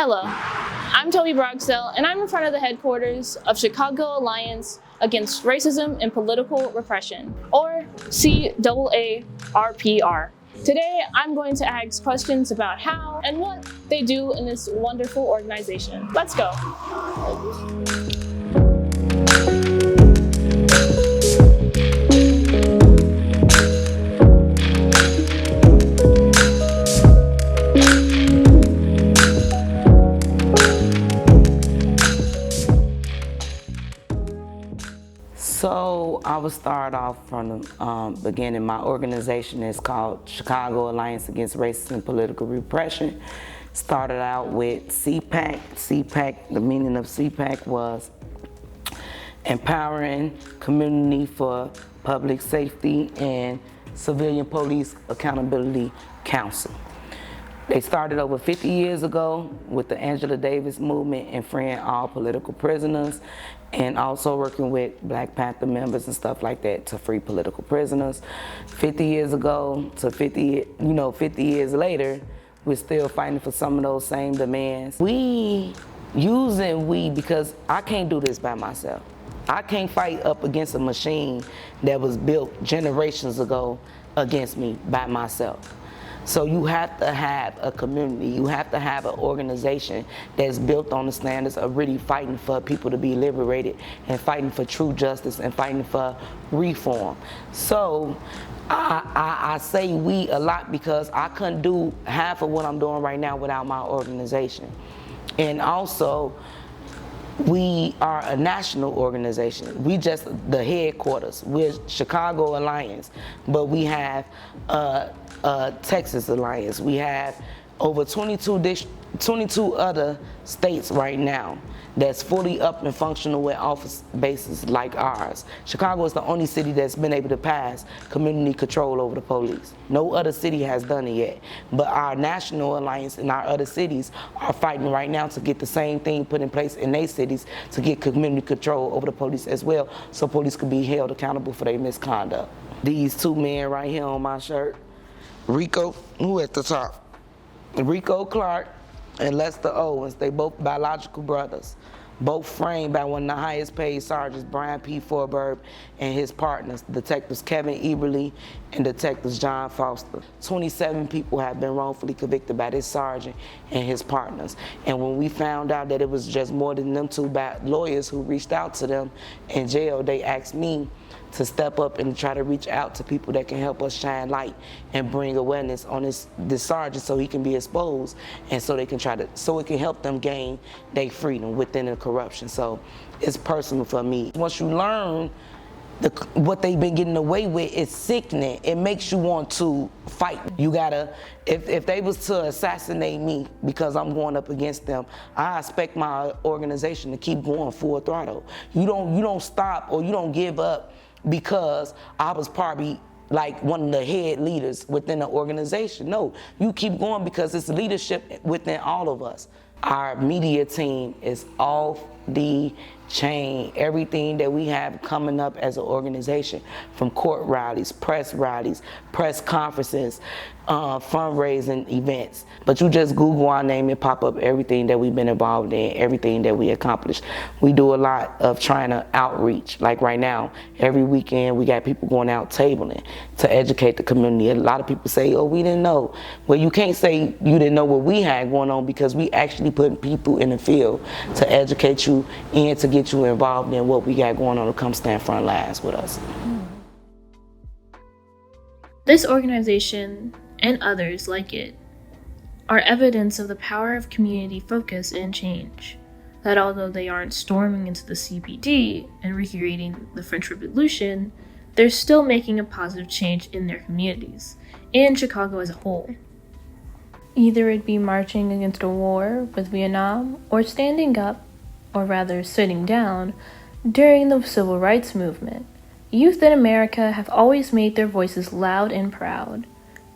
Hello, I'm Toby Brogsdale, and I'm in front of the headquarters of Chicago Alliance Against Racism and Political Repression, or CAARPR. Today, I'm going to ask questions about how and what they do in this wonderful organization. Let's go. So I will start off from the beginning. My organization is called Chicago Alliance Against Racism and Political Repression. Started out with CPAC. CPAC, the meaning of CPAC was Empowering Community for Public Safety and Civilian Police Accountability Council. They started over 50 years ago with the Angela Davis movement and freeing all political prisoners, and also working with Black Panther members and stuff like that to free political prisoners. 50 years ago to 50 years later, we're still fighting for some of those same demands. We because I can't do this by myself. I can't fight up against a machine that was built generations ago against me by myself. So you have to have a community, you have to have an organization that's built on the standards of really fighting for people to be liberated and fighting for true justice and fighting for reform. So I say we a lot because I couldn't do half of what I'm doing right now without my organization. And also, we are a national organization. We just the headquarters. We're Chicago Alliance, but we have Texas Alliance. We have over 22 other states right now that's fully up and functional with office bases like ours. Chicago is the only city that's been able to pass community control over the police. No other city has done it yet. But our national alliance and our other cities are fighting right now to get the same thing put in place in their cities to get community control over the police as well, so police can be held accountable for their misconduct. These two men right here on my shirt, Rico, who at the top? Rico Clark and Lester Owens, they both biological brothers, both framed by one of the highest paid sergeants, Brian P. Forberg, and his partners, Detectives Kevin Eberly and Detectives John Foster. 27 people have been wrongfully convicted by this sergeant and his partners. And when we found out that it was just more than them two bad lawyers who reached out to them in jail, they asked me to step up and try to reach out to people that can help us shine light and bring awareness on this sergeant so he can be exposed, and so they can so it can help them gain their freedom within the corruption. So it's personal for me. Once you learn what they've been getting away with, is sickening. It makes you want to fight. You gotta, if they was to assassinate me because I'm going up against them, I expect my organization to keep going full throttle. You don't stop or you don't give up because I was probably like one of the head leaders within the organization. No, you keep going because it's leadership within all of us. Our media team is off the chain. Everything that we have coming up as an organization, from court rallies, press conferences, fundraising events. But you just Google our name and pop up everything that we've been involved in, everything that we accomplished. We do a lot of trying to outreach. Like right now, every weekend we got people going out tabling to educate the community. A lot of people say, oh, we didn't know. Well, you can't say you didn't know what we had going on, because we actually put people in the field to educate you and to get you involved in what we got going on to come stand front lines with us. This organization and others like it are evidence of the power of community focus and change. That although they aren't storming into the CPD and recreating the French Revolution, they're still making a positive change in their communities and Chicago as a whole. Either it be marching against a war with Vietnam, or standing up, or rather sitting down, during the Civil Rights Movement. Youth in America have always made their voices loud and proud,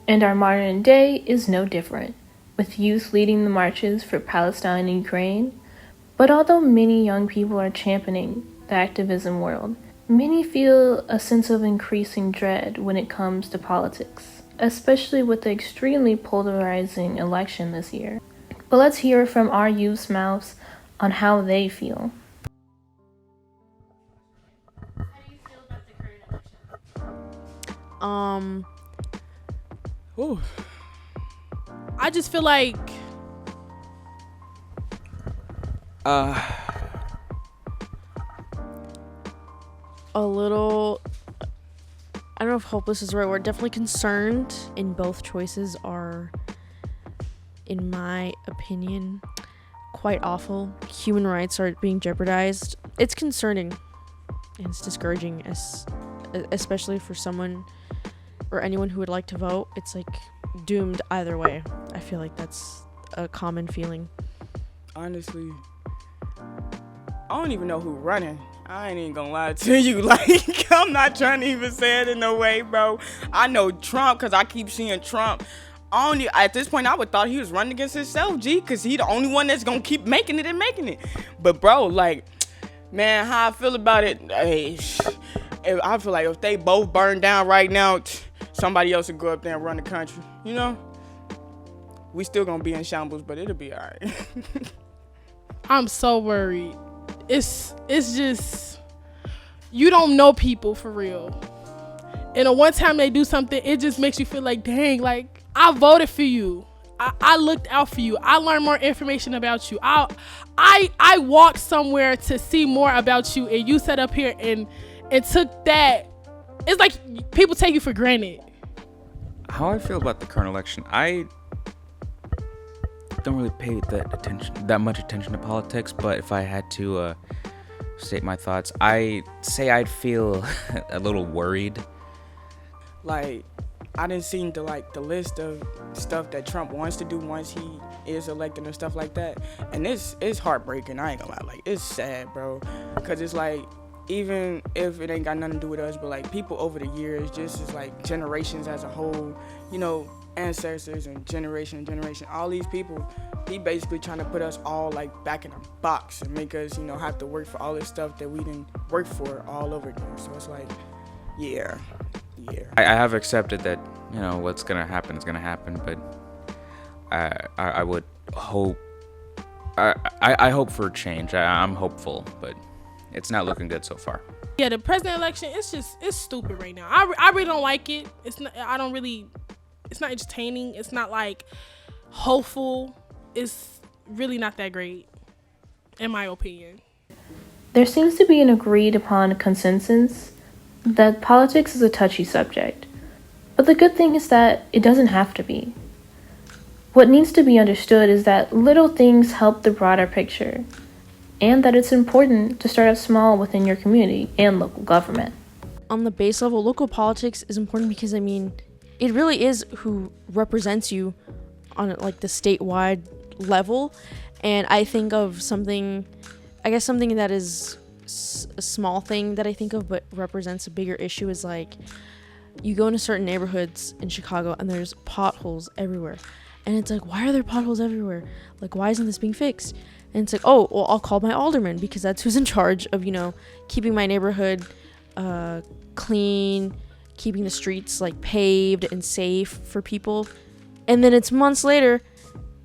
and our modern day is no different, with youth leading the marches for Palestine and Ukraine. But although many young people are championing the activism world, many feel a sense of increasing dread when it comes to politics, especially with the extremely polarizing election this year. But let's hear from our youth's mouths on how they feel. How do you feel about the current election? I just feel like a little, I don't know if hopeless is the right word, definitely concerned. In both choices are, in my opinion, quite awful. Human rights are being jeopardized. It's concerning and it's discouraging, especially for someone or anyone who would like to vote. It's like doomed either way. I feel like that's a common feeling. Honestly, I don't even know who's running. I ain't even gonna lie to you. Like, I'm not trying to even say it in no way, bro. I know Trump because I keep seeing Trump. At this point, I would thought he was running against himself, G, because he the only one that's gonna keep making it. But, bro, like, man, how I feel about it, hey, I feel like if they both burn down right now, somebody else would go up there and run the country, you know? We still gonna be in shambles, but it'll be all right. I'm so worried. It's just, you don't know people for real. And the one time they do something, it just makes you feel like, dang, like, I voted for you. I looked out for you. I learned more information about you. I walked somewhere to see more about you, and you sat up here and took that. It's like people take you for granted. How I feel about the current election, I don't really pay that much attention to politics, but if I had to state my thoughts, I'd feel a little worried. Like, I didn't see the list of stuff that Trump wants to do once he is elected and stuff like that, and it's heartbreaking. I ain't gonna lie, like, it's sad, bro, because it's like, even if it ain't got nothing to do with us, but like people over the years, just as like generations as a whole, you know, ancestors and generation, all these people, he basically trying to put us all like back in a box and make us, you know, have to work for all this stuff that we didn't work for all over again. So it's like, yeah. I have accepted that, you know, what's gonna happen is gonna happen, but I would hope, I hope for change. I'm hopeful, but it's not looking good so far. Yeah, the president election, it's stupid right now. I really don't like it. It's not entertaining. It's not like hopeful. It's really not that great, in my opinion. There seems to be an agreed upon consensus that politics is a touchy subject. But the good thing is that it doesn't have to be. What needs to be understood is that little things help the broader picture, and that it's important to start out small within your community and local government. On the base level, local politics is important because, I mean, it really is who represents you on like the statewide level. And I think of something that is a small thing that I think of but represents a bigger issue is like, you go into certain neighborhoods in Chicago and there's potholes everywhere. And it's like, why are there potholes everywhere? Like, why isn't this being fixed? And it's like, oh, well, I'll call my alderman because that's who's in charge of, you know, keeping my neighborhood clean, keeping the streets like paved and safe for people. And then it's months later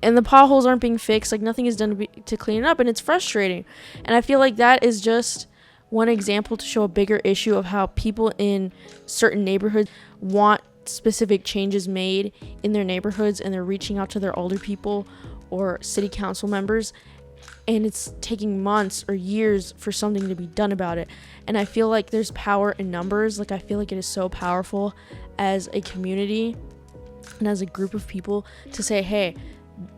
and the potholes aren't being fixed. Like, nothing is done to clean it up, and it's frustrating. And I feel like that is just one example to show a bigger issue of how people in certain neighborhoods want specific changes made in their neighborhoods, and they're reaching out to their older people or city council members, and it's taking months or years for something to be done about it. And I feel like there's power in numbers. Like, I feel like it is so powerful as a community and as a group of people to say, hey,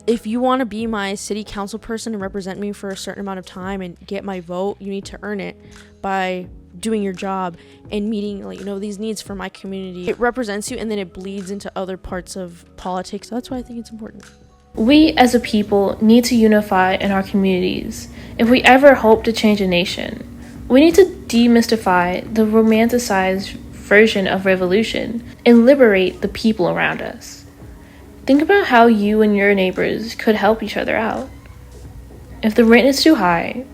if you want to be my city council person and represent me for a certain amount of time and get my vote, you need to earn it by doing your job and meeting, like, you know, these needs for my community. It represents you, and then it bleeds into other parts of politics. So that's why I think it's important. We as a people need to unify in our communities. If we ever hope to change a nation, we need to demystify the romanticized version of revolution and liberate the people around us. Think about how you and your neighbors could help each other out. If the rent is too high,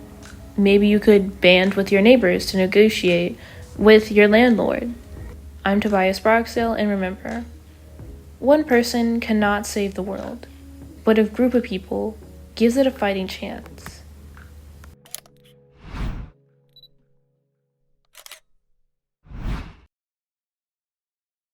maybe you could band with your neighbors to negotiate with your landlord. I'm Toby Brogsdale, and remember, one person cannot save the world, but but a group of people gives it a fighting chance.